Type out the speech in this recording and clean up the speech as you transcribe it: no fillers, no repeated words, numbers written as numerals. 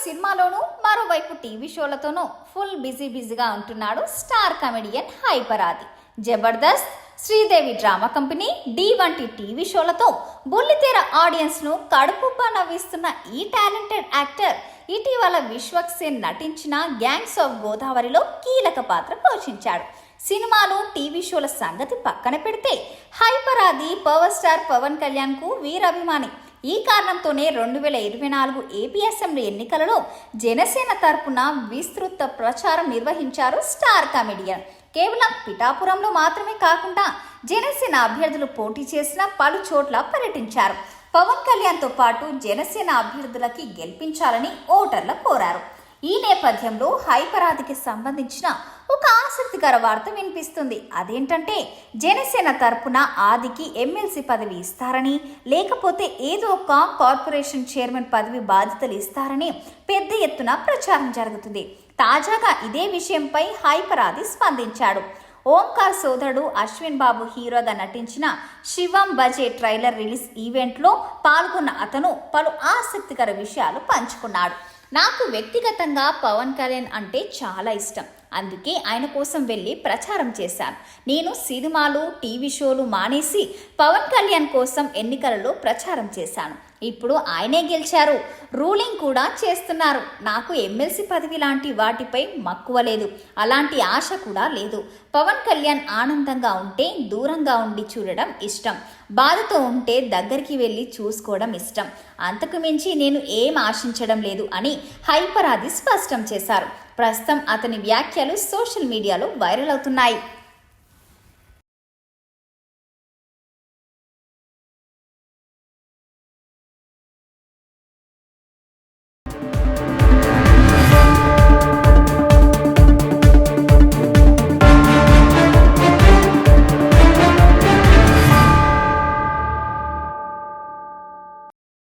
సినిమాలోనూ మరోవైపు TV షోలతోనూ full బిజీగా ఉంటున్నాడు star comedian hyper Aadi. Jabardasth, Sridevi drama company, Dhee వంటి టీవీ షోలతో బుల్లితెర ఆడియన్స్ ను కడుపుబ్బా నవ్విస్తున్న ఈ టాలెంటెడ్ యాక్టర్ ఇటీవల విశ్వక్ సేన్ నటించిన గ్యాంగ్స్ ఆఫ్ గోదావరిలో కీలక పాత్ర పోషించాడు. సినిమాలు, టీవీ షోల సంగతి పక్కన పెడితే హైపర్ ఆది పవర్ స్టార్ పవన్ కళ్యాణ్ కు వీరాభిమాని. ఈ కారణంతోనే 2024 ఏపీ అసెంబ్లీ ఎన్నికలలో జనసేన తరపున విస్తృత ప్రచారం నిర్వహించారు స్టార్ కమెడియన్. కేవలం పిఠాపురంలో మాత్రమే కాకుండా జనసేన అభ్యర్థులు పోటీ చేసిన పలు చోట్ల పర్యటించారు. పవన్ కళ్యాణ్తో పాటు జనసేన అభ్యర్థులకి గెలిపించాలని ఓటర్లు కోరారు. ఈ నేపథ్యంలో హైపర్ ఆదికి సంబంధించిన ఒక ఆసక్తికర వార్త వినిపిస్తుంది. అదేంటంటే జనసేన తరపున ఆదికి ఎమ్మెల్సీ పదవి ఇస్తారని, లేకపోతే ఏదో ఒక కార్పొరేషన్ చైర్మన్ పదవి బాధ్యతలు ఇస్తారని పెద్ద ఎత్తున ప్రచారం జరుగుతుంది. తాజాగా ఇదే విషయంపై హైపర్ ఆది స్పందించాడు. ఓంకార్ సోదరుడు అశ్విన్ బాబు హీరోగా నటించిన శివం బజే ట్రైలర్ రిలీజ్ ఈవెంట్లో పాల్గొన్న అతను పలు ఆసక్తికర విషయాలు పంచుకున్నాడు. నాకు వ్యక్తిగతంగా పవన్ కళ్యాణ్ అంటే చాలా ఇష్టం. అందుకే ఆయన కోసం వెళ్ళి ప్రచారం చేశాను. నేను సినిమాలు, టీవీ షోలు మానేసి పవన్ కళ్యాణ్ కోసం ఎన్నికలలో ప్రచారం చేశాను. ఇప్పుడు ఆయనే గెలిచారు, రూలింగ్ కూడా చేస్తున్నారు. నాకు ఎమ్మెల్సీ పదవి లాంటి వాటిపై మక్కువ లేదు, అలాంటి ఆశ కూడా లేదు. పవన్ కళ్యాణ్ ఆనందంగా ఉంటే దూరంగా ఉండి చూడడం ఇష్టం, బాధతో ఉంటే దగ్గరికి వెళ్ళి చూసుకోవడం ఇష్టం. అంతకు మించి నేను ఏం ఆశించడం లేదు అని హైపర్ ఆది స్పష్టం చేశారు. ప్రస్తుతం అతని వ్యాఖ్యలు సోషల్ మీడియాలో వైరల్ అవుతున్నాయి.